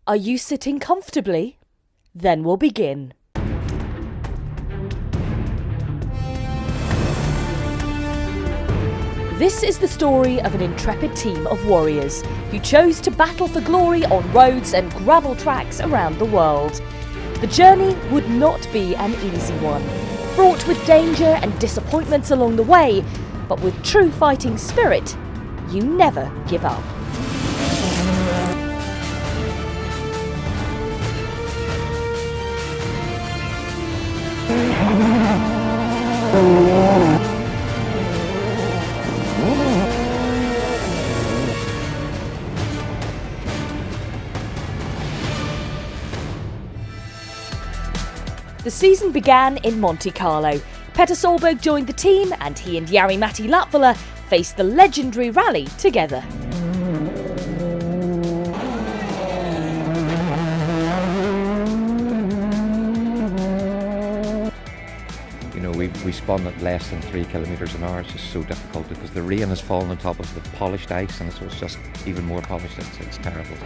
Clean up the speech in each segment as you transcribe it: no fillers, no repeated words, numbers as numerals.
Are you sitting comfortably? Then we'll begin. This is the story of an intrepid team of warriors who chose to battle for glory on roads and gravel tracks around the world. The journey would not be an easy one, fraught with danger and disappointments along the way, but with true fighting spirit, you never give up. The season began in Monte Carlo. Petter Solberg joined the team and he and Jari-Matti faced the legendary rally together. You know, we spun at less than 3 kilometres an hour. It's just so difficult because the rain has fallen on top of the polished ice, and so it's just even more polished. It's terrible.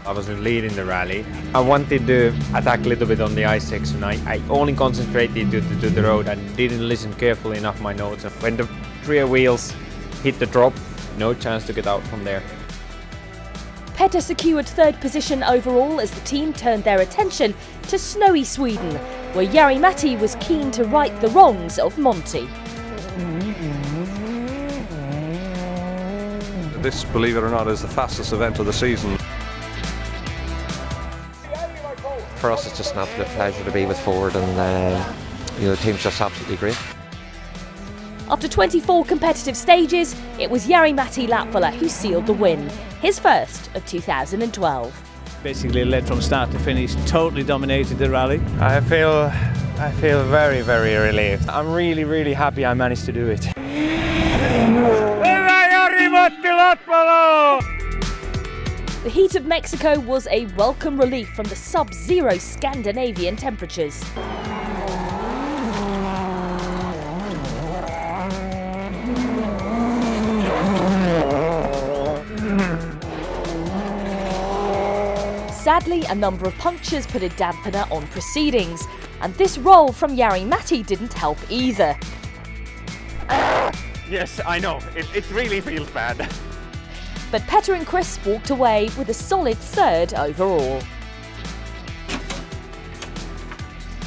I was leading the rally. I wanted to attack a little bit on the ice section. I only concentrated to the road and didn't listen carefully enough my notes. When the rear wheels hit the drop, no chance to get out from there. Petter secured third position overall as the team turned their attention to snowy Sweden, where Jari-Matti was keen to right the wrongs of Monty. This, believe it or not, is the fastest event of the season. For us, it's just an absolute pleasure to be with Ford, and the team's just absolutely great. After 24 competitive stages, it was Jari-Matti who sealed the win, his first of 2012. Basically led from start to finish, totally dominated the rally. I feel very, very relieved. I'm really happy I managed to do it. The heat of Mexico was a welcome relief from the sub-zero Scandinavian temperatures. Sadly, a number of punctures put a dampener on proceedings, and this roll from Jari-Matti didn't help either. Yes, I know. It really feels bad. But Petter and Chris walked away with a solid third overall.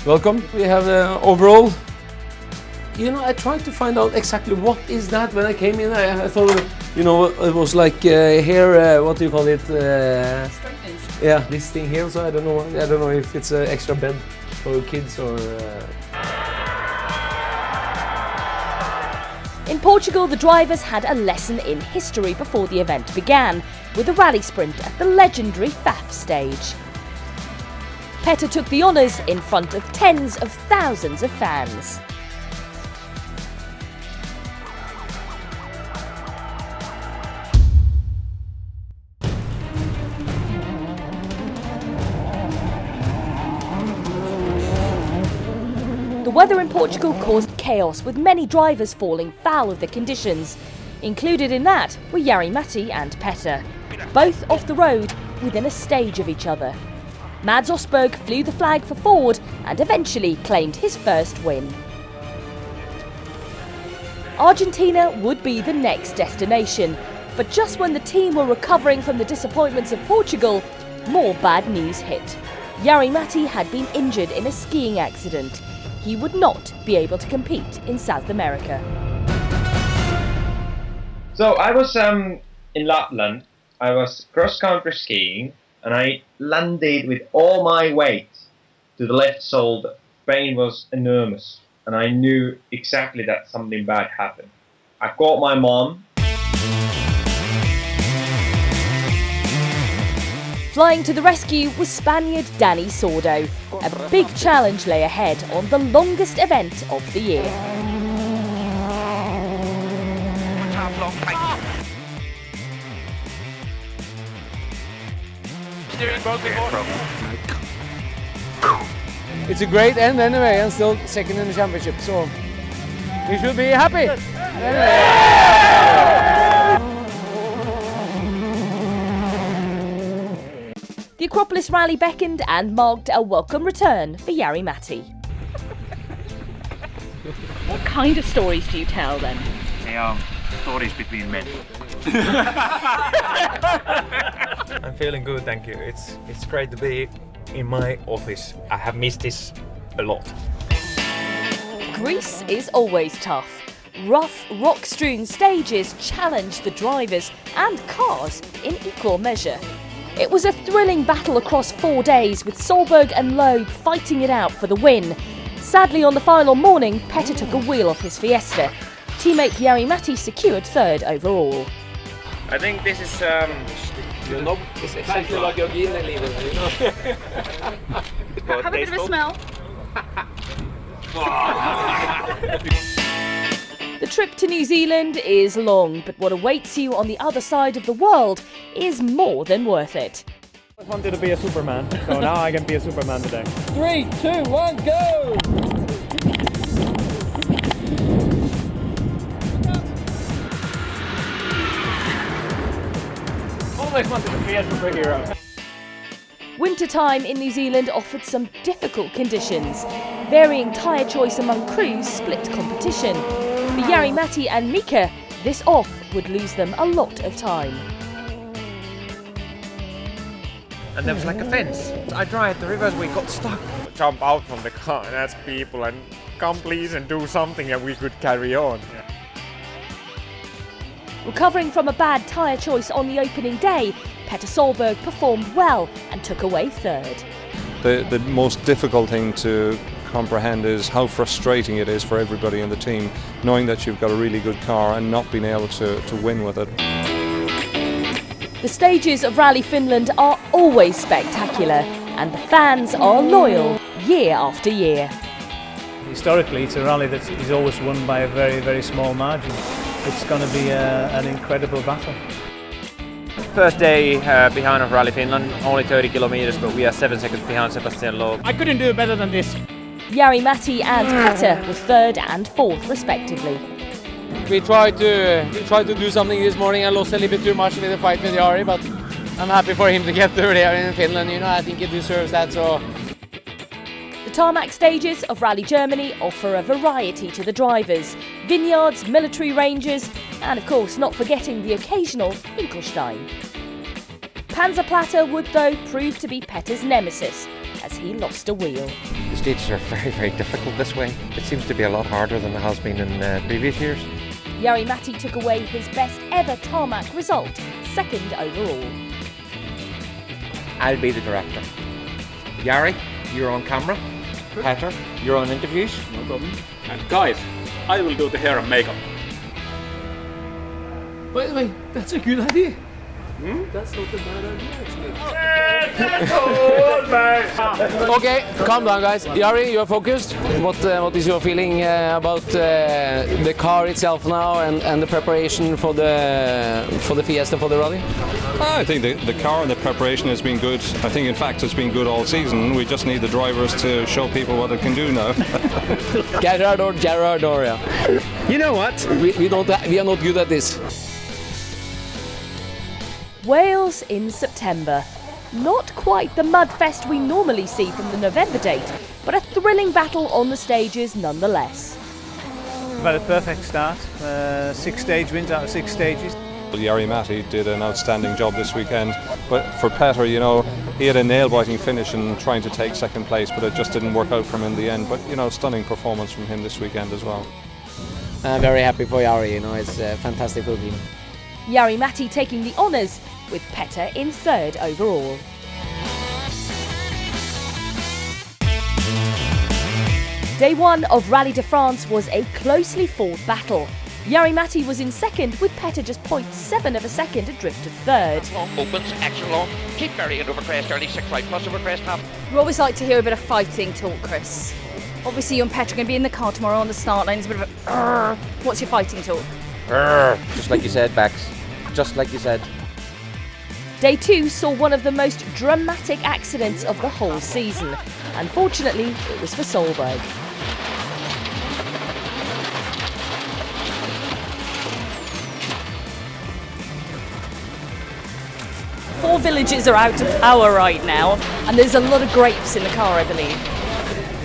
Welcome. We have overall. You know, I tried to find out exactly what is that when I came in. I thought, you know, it was like hair. What do you call it? Straighteners. Yeah, this thing here. So I don't know if it's an extra bed for kids or. In Portugal, the drivers had a lesson in history before the event began, with a rally sprint at the legendary FAF stage. Petter took the honours in front of tens of thousands of fans. The weather in Portugal caused chaos, with many drivers falling foul of the conditions. Included in that were Jari-Matti and Petter, both off the road within a stage of each other. Mads Osberg flew the flag for Ford and eventually claimed his first win. Argentina would be the next destination, but just when the team were recovering from the disappointments of Portugal, more bad news hit. Jari-Matti had been injured in a skiing accident. He would not be able to compete in South America. So I was in Lapland. I was cross-country skiing, and I landed with all my weight to the left shoulder. Pain was enormous, and I knew exactly that something bad happened. I called my mom. Flying to the rescue was Spaniard Dani Sordo. A big challenge lay ahead on the longest event of the year. It's a great end anyway, and still second in the championship, so we should be happy. Anyway. Acropolis Rally beckoned and marked a welcome return for Jari-Matti. What kind of stories do you tell then? They are stories between men. I'm feeling good, thank you. It's great to be in my office. I have missed this a lot. Greece is always tough. Rough, rock-strewn stages challenge the drivers and cars in equal measure. It was a thrilling battle across 4 days, with Solberg and Loeb fighting it out for the win. Sadly, on the final morning, Petter took a wheel off his Fiesta. Teammate Jari-Matti secured third overall. I think this is It's exactly like your Guinness leader, you know. have a bit of a smell. The trip to New Zealand is long, but what awaits you on the other side of the world is more than worth it. I wanted to be a Superman, so now I can be a Superman today. 3, 2, 1, go! Always wanted to be a superhero. Wintertime in New Zealand offered some difficult conditions. Varying tyre choice among crews split competition. For Jari-Matti and Mika, this off would lose them a lot of time. And there was like a fence. I tried the reverse, we got stuck. Jump out from the car and ask people and come please and do something and we could carry on. Recovering from a bad tyre choice on the opening day, Petter Solberg performed well and took away third. The most difficult thing to comprehend is how frustrating it is for everybody in the team, knowing that you've got a really good car and not being able to win with it. The stages of Rally Finland are always spectacular, and the fans are loyal year after year. Historically, it's a rally that is always won by a very, very small margin. It's going to be an incredible battle. First day behind of Rally Finland, only 30 kilometers, but we are 7 seconds behind Sebastian Loeb. I couldn't do better than this. Jari-Matti and Petter were third and fourth respectively. We tried to do something this morning. I lost a little bit too much with the fight with Jari, but I'm happy for him to get third here in Finland. You know, I think he deserves that. So. The tarmac stages of Rally Germany offer a variety to the drivers. Vineyards, military ranges, and of course not forgetting the occasional Hinkelstein. Panzerplatte would though prove to be Petter's nemesis, as he lost a wheel. The stages are very, very difficult this way. It seems to be a lot harder than it has been in previous years. Jari-Matti took away his best ever tarmac result, second overall. I'll be the director. Jari, you're on camera. Petter, you're on interviews. No problem. And guys, I will do the hair and makeup. By the way, that's a good idea. That's not a bad idea, actually. Okay, calm down, guys. Jari, you are focused. What is your feeling about the car itself now and the preparation for the Fiesta, for the rally? I think the car and the preparation has been good. I think, in fact, it's been good all season. We just need the drivers to show people what it can do now. Gerhard or yeah. You know what? We are not good at this. Wales in September. Not quite the mudfest we normally see from the November date, but a thrilling battle on the stages nonetheless. We've had a perfect start. 6-stage wins out of 6 stages. Jari-Matti did an outstanding job this weekend, but for Petter, you know, he had a nail-biting finish in trying to take second place, but it just didn't work out for him in the end. But, you know, stunning performance from him this weekend as well. I'm very happy for Jari, you know, it's fantastic for him. Jari-Matti taking the honours, with Petter in third overall. Day one of Rally de France was a closely fought battle. Jari-Matti was in second, with Petter just 0.7 of a second adrift of third. Opens, action long, keep burying over crest early, 6 right plus over crest half. We always like to hear a bit of fighting talk, Chris. Obviously you and Petter are going to be in the car tomorrow on the start line. It's a bit of a what's your fighting talk? Just like you said, Bex. Just like you said. Day two saw one of the most dramatic accidents of the whole season. Unfortunately, it was for Solberg. 4 villages are out of power right now, and there's a lot of grapes in the car, I believe.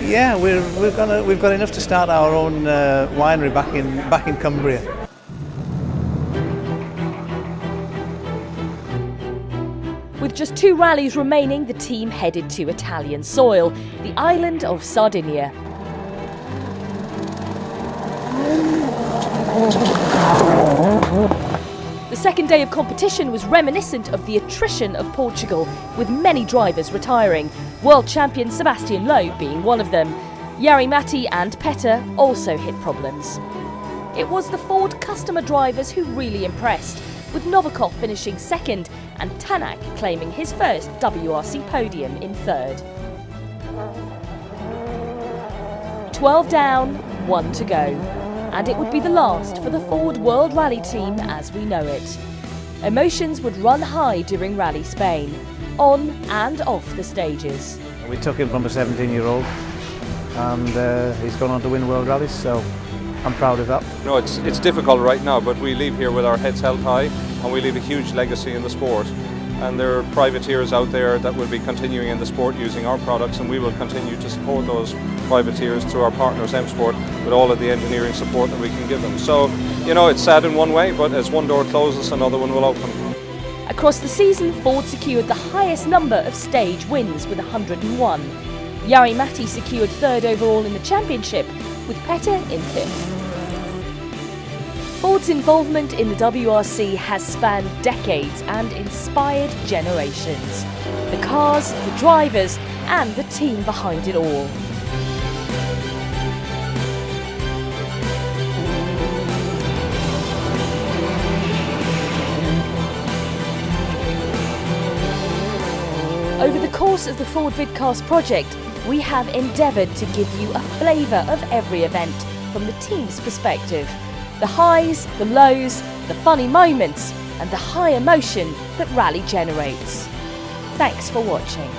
Yeah, we've got enough to start our own winery back in Cumbria. With just 2 rallies remaining, the team headed to Italian soil, the island of Sardinia. The second day of competition was reminiscent of the attrition of Portugal, with many drivers retiring, world champion Sebastian Loeb being one of them. Jari-Matti and Petter also hit problems. It was the Ford customer drivers who really impressed, with Novikov finishing second and Tanak claiming his first WRC podium in third. 12 down, 1 to go. And it would be the last for the Ford World Rally team as we know it. Emotions would run high during Rally Spain, on and off the stages. We took him from a 17-year-old and he's gone on to win World Rallies, so I'm proud of that. No, it's difficult right now, but we leave here with our heads held high and we leave a huge legacy in the sport. And there are privateers out there that will be continuing in the sport using our products, and we will continue to support those privateers through our partners M Sport with all of the engineering support that we can give them. So, you know, it's sad in one way, but as one door closes, another one will open. Across the season, Ford secured the highest number of stage wins with 101. Jari-Matti secured third overall in the championship, with Petter in fifth. Ford's involvement in the WRC has spanned decades and inspired generations. The cars, the drivers, and the team behind it all. Over the course of the Ford Vidcast project, we have endeavoured to give you a flavour of every event from the team's perspective. The highs, the lows, the funny moments, and the high emotion that rally generates. Thanks for watching.